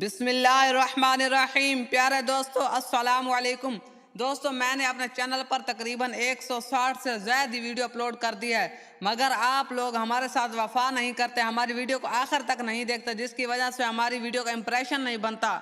بسم اللہ الرحمن الرحیم۔ پیارے دوستو السلام علیکم۔ دوستو میں نے اپنے چینل پر تقریباً 160 سے زیادہ ویڈیو اپلوڈ کر دی ہے، مگر آپ لوگ ہمارے ساتھ وفا نہیں کرتے، ہماری ویڈیو کو آخر تک نہیں دیکھتے، جس کی وجہ سے ہماری ویڈیو کا امپریشن نہیں بنتا۔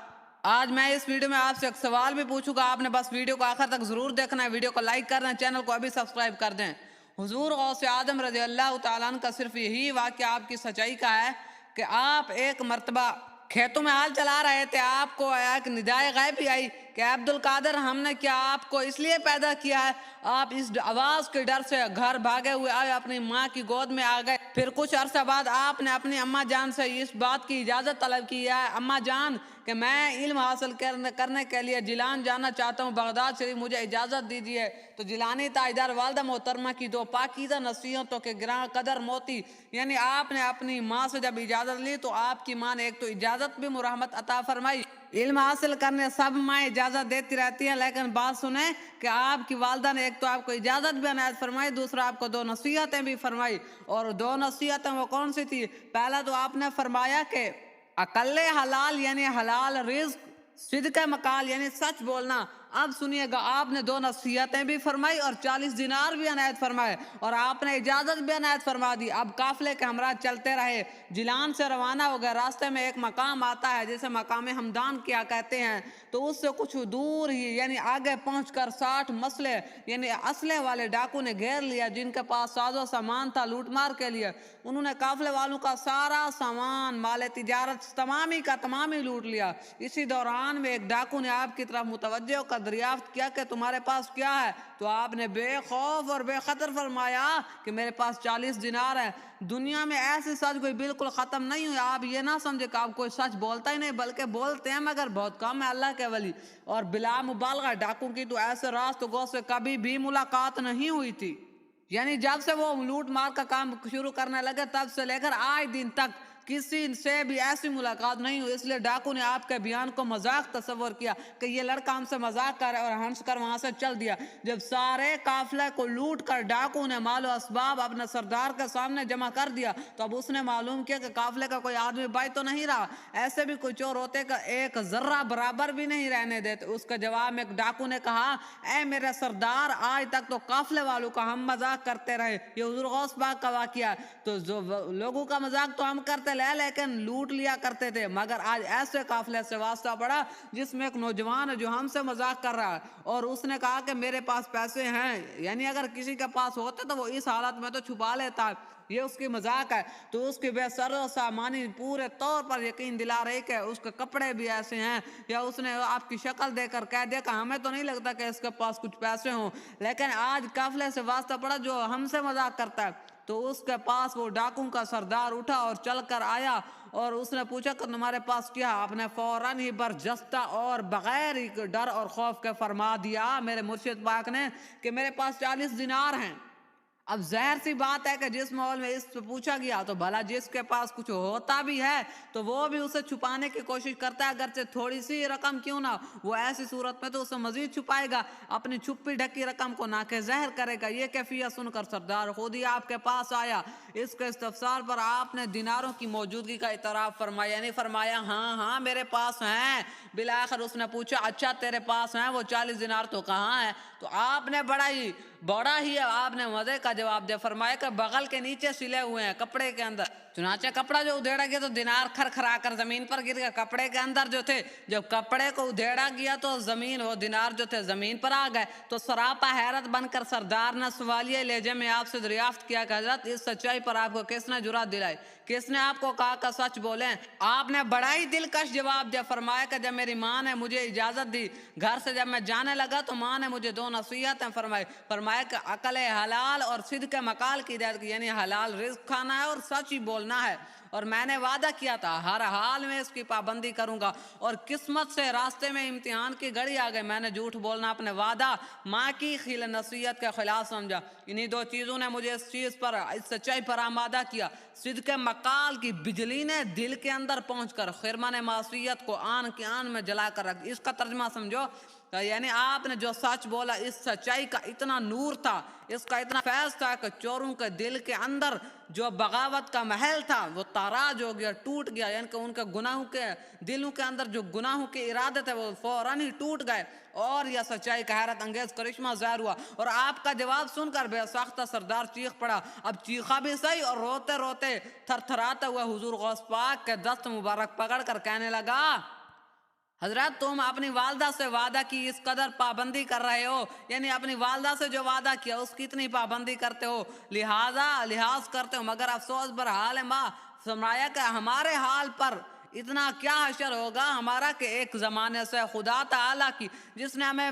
آج میں اس ویڈیو میں آپ سے ایک سوال بھی پوچھوں گا، آپ نے بس ویڈیو کو آخر تک ضرور دیکھنا ہے، ویڈیو کو لائک کر دیں، چینل کو ابھی سبسکرائب کر دیں۔ حضور غوث اعظم رضی اللہ تعالیٰ عنہ کا صرف یہی واقعہ آپ کی سچائی کا ہے کہ آپ ایک مرتبہ کھیتوں میں ہال چلا رہے تھے، آپ کو ایک ندائے غیبی آئی کہ عبد القادر ہم نے کیا آپ کو اس لیے پیدا کیا ہے؟ آپ اس آواز کے ڈر سے گھر بھاگے ہوئے آئے، اپنی ماں کی گود میں آ گئے۔ پھر کچھ عرصہ بعد آپ نے اپنی اماں جان سے اس بات کی اجازت طلب کی ہے، اماں جان کہ میں علم حاصل کرنے کے لیے جیلان جانا چاہتا ہوں، بغداد شریف مجھے اجازت دیجیے۔ تو جیلانی تاجدار والدہ محترمہ کی دو پاکیزہ نصیحتوں کے گراں قدر موتی، یعنی آپ نے اپنی ماں سے جب اجازت لی تو آپ کی ماں نے ایک تو اجازت بھی مرحمت عطا فرمائی۔ علم حاصل کرنے سب مائیں اجازت دیتی رہتی ہیں، لیکن بات سنیں کہ آپ کی والدہ نے ایک تو آپ کو اجازت بھی عنایت فرمائی، دوسرا آپ کو دو نصیحتیں بھی فرمائی۔ اور دو نصیحتیں وہ کون سی تھی؟ پہلا تو آپ نے فرمایا کہ اقل حلال یعنی حلال رزق، صدق مقال یعنی سچ بولنا۔ اب سنیے گا، آپ نے دو نصیحتیں بھی فرمائی اور 40 دینار بھی عنایت فرمائے، اور آپ نے اجازت بھی عنایت فرما دی۔ اب قافلے کے ہمراہ چلتے رہے، جیلان سے روانہ ہو گئے، راستے میں ایک مقام آتا ہے جسے مقام ہمدان کیا کہتے ہیں، تو اس سے کچھ دور ہی یعنی آگے پہنچ کر 60 مسلح یعنی اسلحے والے ڈاکو نے گھیر لیا، جن کے پاس ساز و سامان تھا لوٹ مار کے لیے۔ انہوں نے قافلے والوں کا سارا سامان، مال تجارت تمامی کا تمامی لوٹ لیا۔ اسی دوران میں ایک ڈاکو نے آپ کی طرف متوجہ کر دریافت کیا کہ تمہارے پاس کیا ہے؟ تو آپ نے بے خوف اور بے خطر فرمایا کہ میرے پاس 40 دینار ہے۔ دنیا میں ایسی سچ کوئی بالکل ختم نہیں ہوئی، آپ یہ نہ سمجھے کہ آپ کوئی سچ بولتا ہی نہیں، بلکہ بولتے ہیں مگر بہت کم ہے اللہ کے ولی۔ اور بلا مبالغہ ڈاکو کی تو ایسے راست گو سے کبھی بھی ملاقات نہیں ہوئی تھی، یعنی جب سے وہ لوٹ مار کا کام شروع کرنے لگے تب سے لے کر آج دن تک کسی سے بھی ایسی ملاقات نہیں ہوئی۔ اس لیے ڈاکو نے آپ کے بیان کو مذاق تصور کیا کہ یہ لڑکا ہم سے مذاق کر اور ہنس کر وہاں سے چل دیا۔ جب سارے قافلے کو لوٹ کر ڈاکو نے مال و اسباب اپنے سردار کے سامنے جمع کر دیا، تو اب اس نے معلوم کیا کہ قافلے کا کوئی آدمی بائی تو نہیں رہا۔ ایسے بھی کوئی چور ہوتے کہ ایک ذرہ برابر بھی نہیں رہنے دیتے۔ اس کے جواب میں ایک ڈاکو نے کہا، اے میرے سردار، آج تک تو قافلے والوں کا ہم مذاق کرتے رہے، یہ حضور غوث پاک کا واقعہ ہے، تو لوگوں کا مذاق تو ہم کرتے لیکن لوٹ لیا کرتے تھے، مگر آج ایسے قافلے سے واسطہ پڑا جس میں ایک نوجوان ہے جو ہم سے مذاق کر رہا ہے، اور اس نے کہا کہ میرے پاس پیسے ہیں، یعنی اگر کسی کے پاس ہوتے تو وہ اس حالت میں تو چھپا لیتا ہے، یہ اس کی مذاق ہے۔ تو اس کی بے سر و سامانی پورے طور پر یقین دلا رہی کہ اس کے کپڑے بھی ایسے ہیں، یا اس نے آپ کی شکل دیکھ کر کہہ دیا کہ ہمیں تو نہیں لگتا کہ اس کے پاس کچھ پیسے ہوں، لیکن آج قافلے سے واسطہ پڑا جو ہم سے مذاق کرتا ہے۔ تو اس کے پاس وہ ڈاکوں کا سردار اٹھا اور چل کر آیا، اور اس نے پوچھا کہ تمہارے پاس کیا؟ آپ نے فوراً ہی برجستہ اور بغیر ہی ڈر اور خوف کے فرما دیا میرے مرشد پاک نے کہ میرے پاس 40 دینار ہیں۔ اب ظاہر سی بات ہے کہ جس ماحول میں اس سے پوچھا گیا تو بھلا جس کے پاس کچھ ہوتا بھی ہے تو وہ بھی اسے چھپانے کی کوشش کرتا ہے، اگرچہ تھوڑی سی رقم کیوں نہ، وہ ایسی صورت میں تو اسے مزید چھپائے گا، اپنی چھپی ڈھکی رقم کو ناکہ زہر کرے گا۔ یہ کیفیت سن کر سردار خود ہی آپ کے پاس آیا۔ اس کے استفسار پر آپ نے دیناروں کی موجودگی کا اعتراف فرمایا، یعنی فرمایا ہاں ہاں میرے پاس ہیں۔ بالآخر اس نے پوچھا اچھا تیرے پاس ہیں وہ 40 دینار تو کہاں ہے؟ تو آپ نے بڑا ہی آپ نے مزے کا جواب دے فرمایا کہ بغل کے نیچے سلے ہوئے ہیں کپڑے کے اندر۔ چنانچہ کپڑا جو ادھیڑا گیا تو دینار کھرکھرا کر زمین پر گر گیا، کپڑے کے اندر جو تھے، جب کپڑے کو ادھیڑا گیا تو وہ دینار جو تھے زمین پر آ گئے۔ تو سراپا حیرت بن کر سردار نے سوالیہ لہجے میں آپ سے دریافت کیا کہ حضرت اس سچائی پر آپ کو کس نے جرأت دلائی، کس نے آپ کو کہا کہ سچ بولیں؟ آپ نے بڑا ہی دلکش جواب دیا، فرمایا کہ جب میری ماں نے مجھے اجازت دی، گھر سے جب میں جانے لگا تو ماں نے مجھے دو نصیحتیں فرمایا کہ عقل حلال اور صدق مقال کی ہدایت کی، یعنی حلال رزق کھانا ہے اور سچ ہی بولنا ہے، اور میں نے وعدہ کیا تھا ہر حال میں اس کی پابندی کروں گا، اور قسمت سے راستے میں امتحان کی گھڑی آ گئی، میں نے جھوٹ بولنا اپنے وعدہ ماں کی نصیحت کے خلاف سمجھا۔ انہی دو چیزوں نے مجھے اس سچائی پر آمادہ کیا۔ صدق مقال کی بجلی نے دل کے اندر پہنچ کر خرمن معصیت کو آن کی آن میں جلا کر رکھ۔ اس کا ترجمہ سمجھو، یعنی آپ نے جو سچ بولا اس سچائی کا اتنا نور تھا، اس کا اتنا فیض تھا کہ چوروں کے دل کے اندر جو بغاوت کا محل تھا وہ تاراج ہو گیا، ٹوٹ گیا، یعنی کہ ان کے گناہوں کے دلوں کے اندر جو گناہوں کے ارادے تھے وہ فوراً ہی ٹوٹ گئے، اور یہ سچائی کا حیرت انگیز کرشمہ ظاہر ہوا۔ اور آپ کا جواب سن کر بے ساختہ سردار چیخ پڑا، اب چیخا بھی صحیح، اور روتے روتے تھر تھراتے ہوئے حضور غوث پاک کے دست مبارک پکڑ کر کہنے لگا، حضرت تم اپنی والدہ سے وعدہ کی اس قدر پابندی کر رہے ہو، یعنی اپنی والدہ سے جو وعدہ کیا اس کی اتنی پابندی کرتے ہو، لحاظ کرتے ہو، مگر افسوس بر حال ماں، فرمایا کہ ہمارے حال پر اتنا کیا حشر ہوگا ہمارا کہ ایک زمانے سے خدا تعالیٰ کی جس نے ہمیں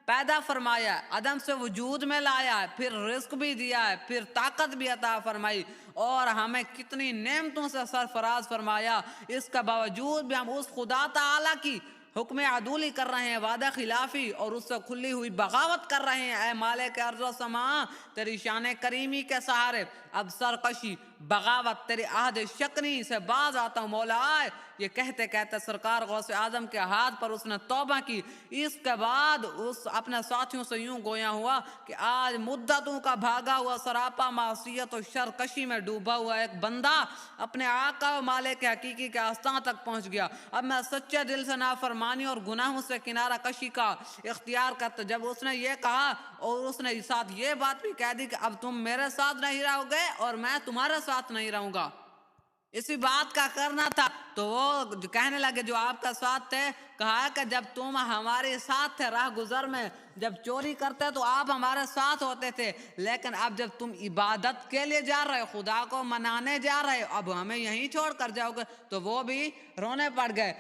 پیدا فرمایا، عدم سے وجود میں لایا ہے، پھر رزق بھی دیا ہے، پھر طاقت بھی عطا فرمائی، اور ہمیں کتنی نعمتوں سے سرفراز فرمایا، اس کا باوجود بھی ہم اس خدا تعالیٰ کی حکم عدولی کر رہے ہیں، وعدہ خلافی اور اس سے کھلی ہوئی بغاوت کر رہے ہیں۔ اے مالک ارض و سما، تیری شان کریمی کے سہارے اب سرکشی، بغاوت، تیری عہد شکنی سے باز آتا ہوں مولا۔ یہ کہتے کہتے سرکار غوث اعظم کے ہاتھ پر اس نے توبہ کی۔ اس کے بعد اس اپنے ساتھیوں سے یوں گویا ہوا کہ آج مدتوں کا بھاگا ہوا سراپا معصیت و شرکشی میں ڈوبا ہوا ایک بندہ اپنے آقا و مالک حقیقی کے آستان تک پہنچ گیا۔ اب میں سچے دل سے نافرمانی اور گناہوں سے کنارہ کشی کا اختیار کرتا۔ جب اس نے یہ کہا اور اس نے ساتھ یہ بات بھی کہہ دی کہ اب تم میرے ساتھ نہیں رہو گے اور میں تمہارے ساتھ نہیں رہوں گا، اسی بات کا کرنا تھا، تو وہ کہنے لگے جو آپ کا ساتھ تھے، کہا کہ جب تم ہمارے ساتھ تھے راہ گزر میں، جب چوری کرتے تو آپ ہمارے ساتھ ہوتے تھے، لیکن اب جب تم عبادت کے لیے جا رہے، خدا کو منانے جا رہے، اب ہمیں یہیں چھوڑ کر جاؤ گے، تو وہ بھی رونے پڑ گئے۔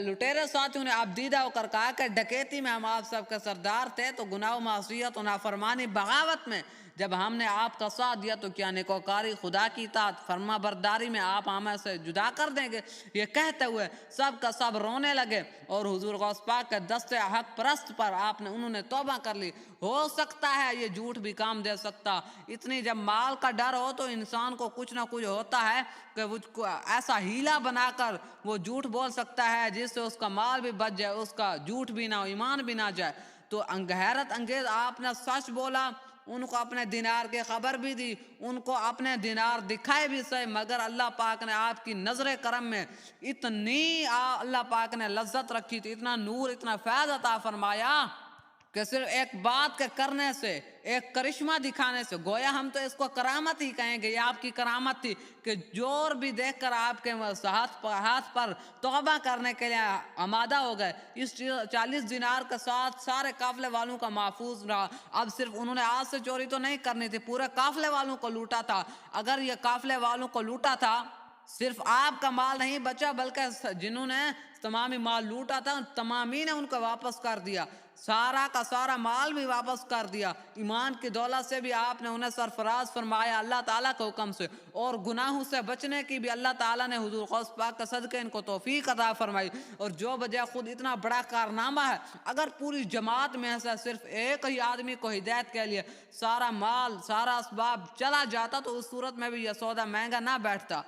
لٹیرے ساتھیوں نے اب دیدہ ہو کر کہا کہ ڈکیتی میں ہم آپ سب کے سردار تھے، تو گناہ و معصیت و نافرمانی بغاوت میں جب ہم نے آپ کا ساتھ دیا تو کیا نیکوکاری، خدا کی اطاعت، فرما برداری میں آپ ہمیں سے جدا کر دیں گے؟ یہ کہتے ہوئے سب کا سب رونے لگے، اور حضور غوث پاک کے دست حق پرست پر انہوں نے توبہ کر لی۔ ہو سکتا ہے یہ جھوٹ بھی کام دے سکتا، اتنی جب مال کا ڈر ہو تو انسان کو کچھ نہ کچھ ہوتا ہے کہ وہ ایسا ہیلا بنا کر وہ جھوٹ بول سکتا ہے جس سے اس کا مال بھی بچ جائے، اس کا جھوٹ بھی نہ ہو، ایمان بھی نہ جائے۔ تو حیرت انگیز آپ نے سچ بولا، ان کو اپنے دینار کی خبر بھی دی، ان کو اپنے دینار دکھائے بھی صحیح، مگر اللہ پاک نے آپ کی نظر کرم میں اتنی اللہ پاک نے لذت رکھی تھی، اتنا نور، اتنا فیض عطا فرمایا کہ صرف ایک بات کے کرنے سے، ایک کرشمہ دکھانے سے، گویا ہم تو اس کو کرامت ہی کہیں گے، یہ آپ کی کرامت تھی کہ جور بھی دیکھ کر آپ کے ہاتھ پر توبہ کرنے کے لیے آمادہ ہو گئے۔ اس 40 دینار کے ساتھ سارے قافلے والوں کا محفوظ رہا۔ اب صرف انہوں نے آج سے چوری تو نہیں کرنی تھی، پورے قافلے والوں کو لوٹا تھا۔ اگر یہ قافلے والوں کو لوٹا تھا، صرف آپ کا مال نہیں بچا بلکہ جنہوں نے تمامی مال لوٹا تھا تمامی نے ان کو واپس کر دیا، سارا کا سارا مال بھی واپس کر دیا۔ ایمان کی دولت سے بھی آپ نے انہیں سرفراز فرمایا اللہ تعالیٰ کے حکم سے، اور گناہوں سے بچنے کی بھی اللہ تعالیٰ نے حضور غوث پاک کے صدقے ان کو توفیق عطا فرمائی۔ اور جو بجائے خود اتنا بڑا کارنامہ ہے، اگر پوری جماعت میں سے صرف ایک ہی آدمی کو ہدایت کے لیے سارا مال، سارا اسباب چلا جاتا تو اس صورت میں بھی یہ سودا مہنگا نہ بیٹھتا۔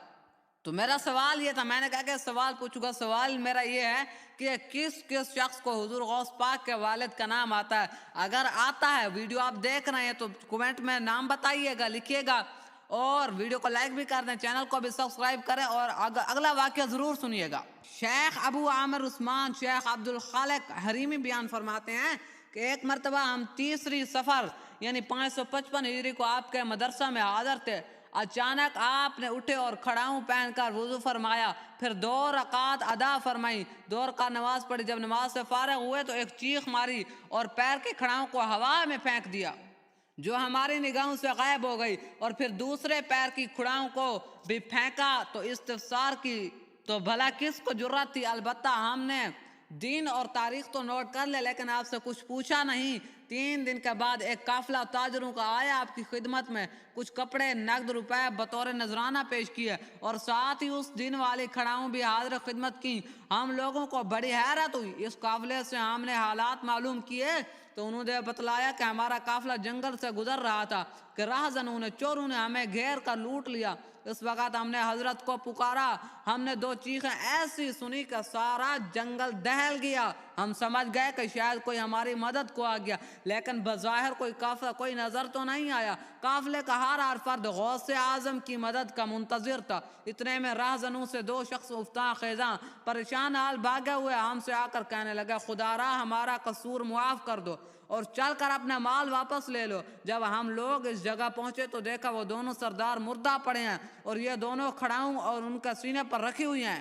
تو میرا سوال یہ تھا، میں نے کہا کہ سوال پوچھوں گا، سوال میرا یہ ہے کہ کس شخص کو حضور غوث پاک کے والد کا نام آتا ہے؟ اگر آتا ہے، ویڈیو آپ دیکھ رہے ہیں تو کومنٹ میں نام بتائیے گا، لکھیے گا، اور ویڈیو کو لائک بھی کر دیں، چینل کو بھی سبسکرائب کریں، اور اگلا واقعہ ضرور سنیے گا۔ شیخ ابو عامر عثمان شیخ عبد الخالق حریمی بیان فرماتے ہیں کہ ایک مرتبہ ہم تیسری سفر یعنی 555 ہجری کو آپ کے مدرسہ میں حاضر تھے۔ اچانک آپ نے اٹھے اور کھڑاؤں پہن کر وضو فرمایا، پھر 2 رکعات ادا فرمائی، 2 رکعت نماز پڑھی۔ جب نماز سے فارغ ہوئے تو ایک چیخ ماری اور پیر کے کھڑاؤں کو ہوا میں پھینک دیا، جو ہماری نگاہوں سے غائب ہو گئی، اور پھر دوسرے پیر کی کھڑاؤں کو بھی پھینکا تو استفسار کی تو بھلا کس کو جرأت تھی؟ البتہ ہم نے دین اور تاریخ تو نوٹ کر لے لیکن آپ سے کچھ پوچھا نہیں۔ 3 دن کے بعد ایک قافلہ تاجروں کا آیا آپ کی خدمت میں، کچھ کپڑے، نقد روپے بطور نذرانہ پیش کیے، اور ساتھ ہی اس دن والی کھڑاؤں بھی حاضر خدمت کی۔ ہم لوگوں کو بڑی حیرت ہوئی، اس قافلے سے ہم نے حالات معلوم کیے تو انہوں نے بتلایا کہ ہمارا قافلہ جنگل سے گزر رہا تھا کہ راہزنوں نے، چوروں نے ہمیں گھیر کر لوٹ لیا۔ اس وقت ہم نے حضرت کو پکارا، ہم نے دو چیخیں ایسی سنی کہ سارا جنگل دہل گیا۔ ہم سمجھ گئے کہ شاید کوئی ہماری مدد کو آ گیا، لیکن بظاہر کوئی قافلہ کوئی نظر تو نہیں آیا۔ قافلے کا ہر فرد غوث اعظم کی مدد کا منتظر تھا۔ اتنے میں راہزنوں سے دو شخص افتاں خیزاں پریشان حال بھاگے ہوئے ہم سے آ کر کہنے لگے، خدا را ہمارا قصور معاف کر دو اور چل کر اپنا مال واپس لے لو۔ جب ہم لوگ اس جگہ پہنچے تو دیکھا وہ دونوں سردار مردہ پڑے ہیں اور یہ دونوں کھڑاؤں اور ان کا سینے پر رکھی ہوئی ہیں۔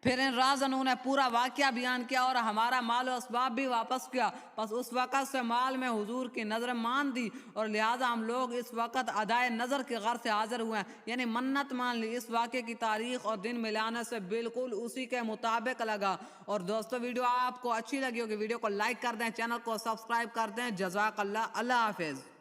پھر ان راہزنوں نے پورا واقعہ بیان کیا اور ہمارا مال و اسباب بھی واپس کیا۔ پس اس وقت سے مال میں حضور کی نظر مان دی اور لہٰذا ہم لوگ اس وقت ادائے نظر کی غرض سے حاضر ہوئے ہیں، یعنی منت مان لی۔ اس واقعے کی تاریخ اور دن ملانے سے بالکل اسی کے مطابق لگا۔ اور دوستو ویڈیو آپ کو اچھی لگی ہوگی، ویڈیو کو لائک کر دیں، چینل کو سبسکرائب کر دیں۔ جزاک اللہ، اللہ حافظ۔